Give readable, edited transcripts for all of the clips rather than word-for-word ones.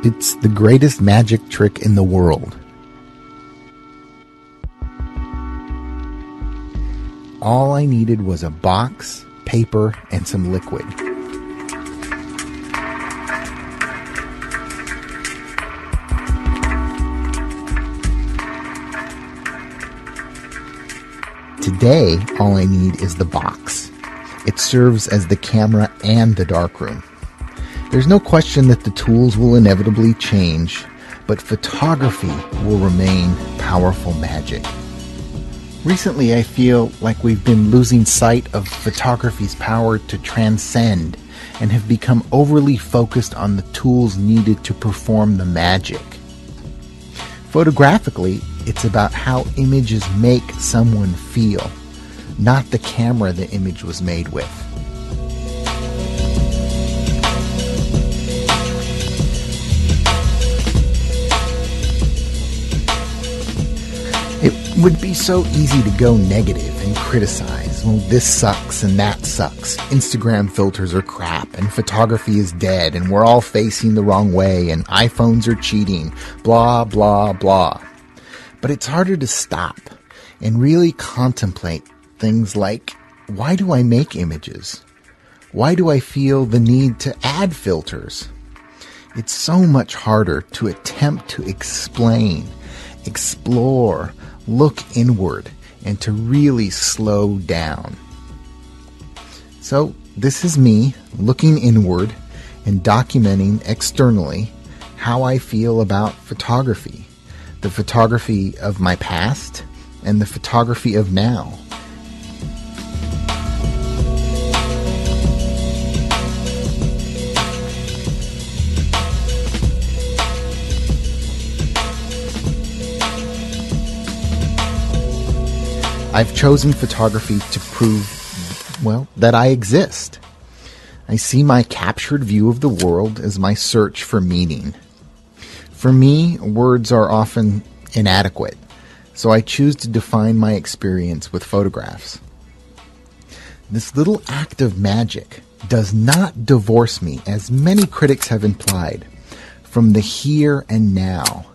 It's the greatest magic trick in the world. All I needed was a box, paper, and some liquid. Today, all I need is the box. It serves as the camera and the darkroom. There's no question that the tools will inevitably change, but photography will remain powerful magic. Recently, I feel like we've been losing sight of photography's power to transcend and have become overly focused on the tools needed to perform the magic. Photographically, it's about how images make someone feel, not the camera the image was made with. It would be so easy to go negative and criticize. Well, this sucks and that sucks. Instagram filters are crap and photography is dead and we're all facing the wrong way and iPhones are cheating, blah, blah, blah. But it's harder to stop and really contemplate things like, why do I make images? Why do I feel the need to add filters? It's so much harder to attempt to explain, explore, look inward, and to really slow down. So this is me looking inward and documenting externally how I feel about photography, the photography of my past and the photography of now. I've chosen photography to prove, well, that I exist. I see my captured view of the world as my search for meaning. For me, words are often inadequate, so I choose to define my experience with photographs. This little act of magic does not divorce me, as many critics have implied, from the here and now.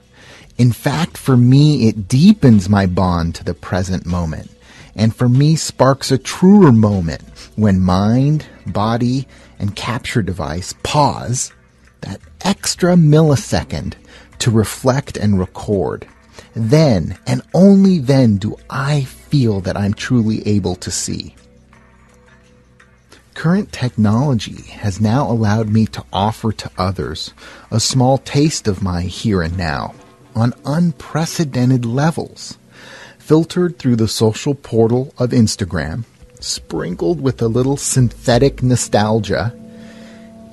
In fact, for me, it deepens my bond to the present moment, and for me sparks a truer moment when mind, body, and capture device pause that extra millisecond to reflect and record. Then, and only then, do I feel that I'm truly able to see. Current technology has now allowed me to offer to others a small taste of my here and now, on unprecedented levels, filtered through the social portal of Instagram, sprinkled with a little synthetic nostalgia,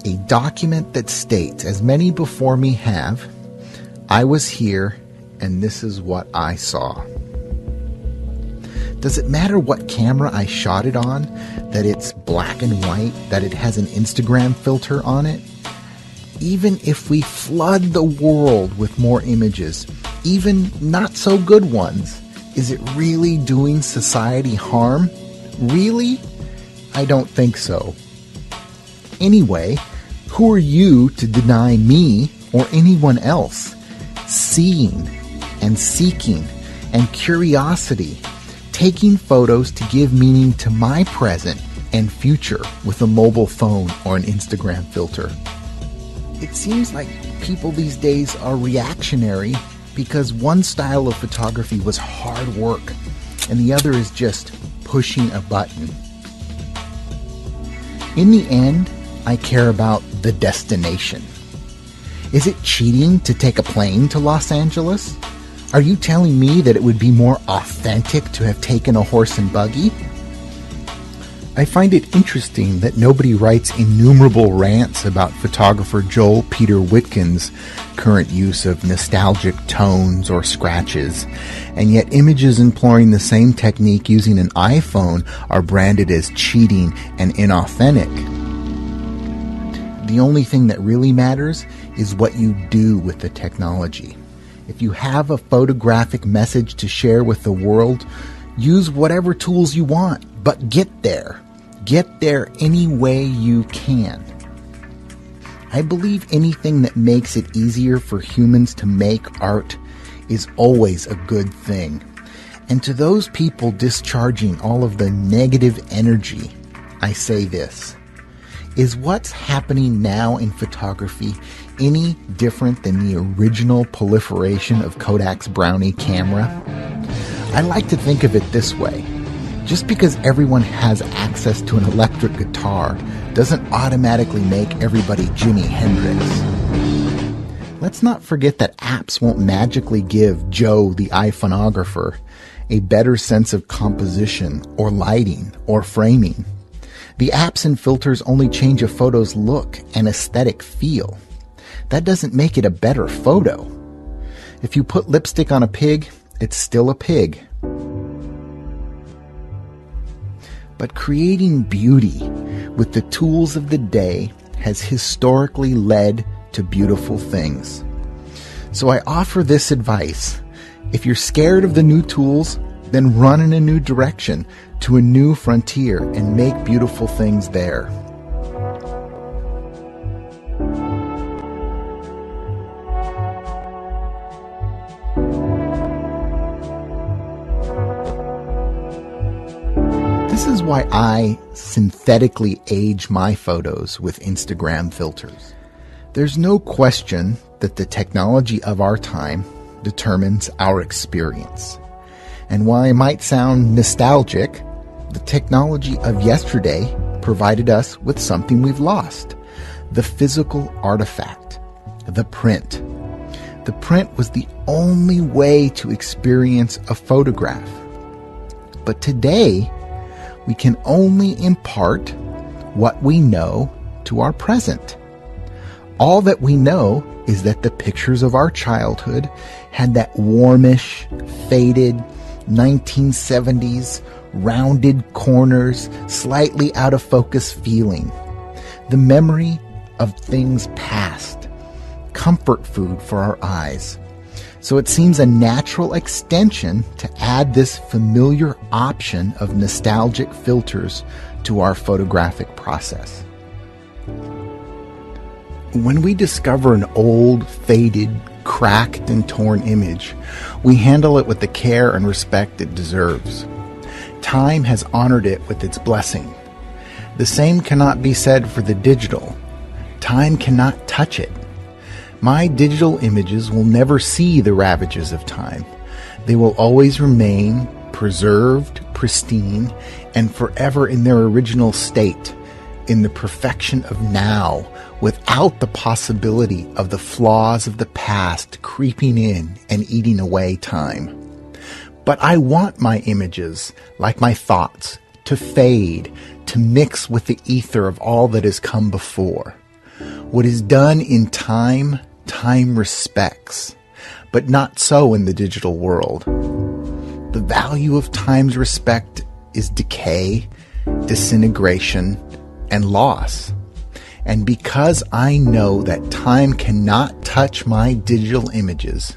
a document that states, as many before me have, I was here and this is what I saw. Does it matter what camera I shot it on, that it's black and white, that it has an Instagram filter on it? Even if we flood the world with more images, even not so good ones, is it really doing society harm? Really? I don't think so. Anyway, who are you to deny me or anyone else seeing and seeking and curiosity, taking photos to give meaning to my present and future with a mobile phone or an Instagram filter? It seems like people these days are reactionary because one style of photography was hard work and the other is just pushing a button. In the end, I care about the destination. Is it cheating to take a plane to Los Angeles? Are you telling me that it would be more authentic to have taken a horse and buggy? I find it interesting that nobody writes innumerable rants about photographer Joel Peter Whitkin's current use of nostalgic tones or scratches, and yet images employing the same technique using an iPhone are branded as cheating and inauthentic. The only thing that really matters is what you do with the technology. If you have a photographic message to share with the world, use whatever tools you want, but get there. Get there any way you can. I believe anything that makes it easier for humans to make art is always a good thing. And to those people discharging all of the negative energy, I say this. Is what's happening now in photography any different than the original proliferation of Kodak's Brownie camera? I like to think of it this way. Just because everyone has access to an electric guitar doesn't automatically make everybody Jimi Hendrix. Let's not forget that apps won't magically give Joe the iPhoneographer a better sense of composition or lighting or framing. The apps and filters only change a photo's look and aesthetic feel. That doesn't make it a better photo. If you put lipstick on a pig, it's still a pig. But creating beauty with the tools of the day has historically led to beautiful things. So I offer this advice. If you're scared of the new tools, then run in a new direction to a new frontier and make beautiful things there. This is why I synthetically age my photos with Instagram filters. There's no question that the technology of our time determines our experience. And while I might sound nostalgic, the technology of yesterday provided us with something we've lost. The physical artifact, the print. The print was the only way to experience a photograph. But today, we can only impart what we know to our present. All that we know is that the pictures of our childhood had that warmish, faded, 1970s, rounded corners, slightly out of focus feeling. The memory of things past. Comfort food for our eyes. So it seems a natural extension to add this familiar option of nostalgic filters to our photographic process. When we discover an old, faded, cracked, and torn image, we handle it with the care and respect it deserves. Time has honored it with its blessing. The same cannot be said for the digital. Time cannot touch it. My digital images will never see the ravages of time. They will always remain preserved, pristine, and forever in their original state, in the perfection of now, without the possibility of the flaws of the past creeping in and eating away time. But I want my images, like my thoughts, to fade, to mix with the ether of all that has come before. What is done in time, time respects, but not so in the digital world. The value of time's respect is decay, disintegration, and loss. And because I know that time cannot touch my digital images,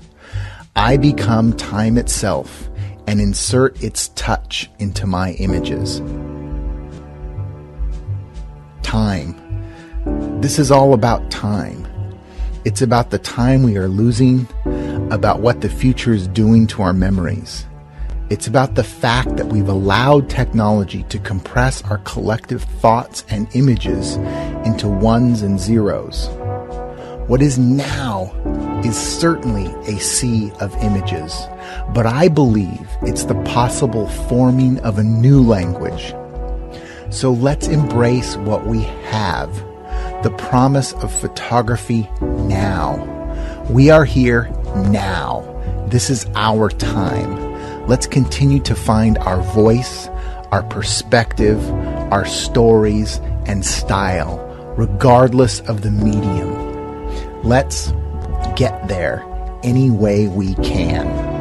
I become time itself and insert its touch into my images. Time. This is all about time. It's about the time we are losing, about what the future is doing to our memories. It's about the fact that we've allowed technology to compress our collective thoughts and images into ones and zeros. What is now is certainly a sea of images, but I believe it's the possible forming of a new language. So let's embrace what we have, the promise of photography now. We are here now. This is our time. Let's continue to find our voice, our perspective, our stories, and style, regardless of the medium. Let's get there any way we can.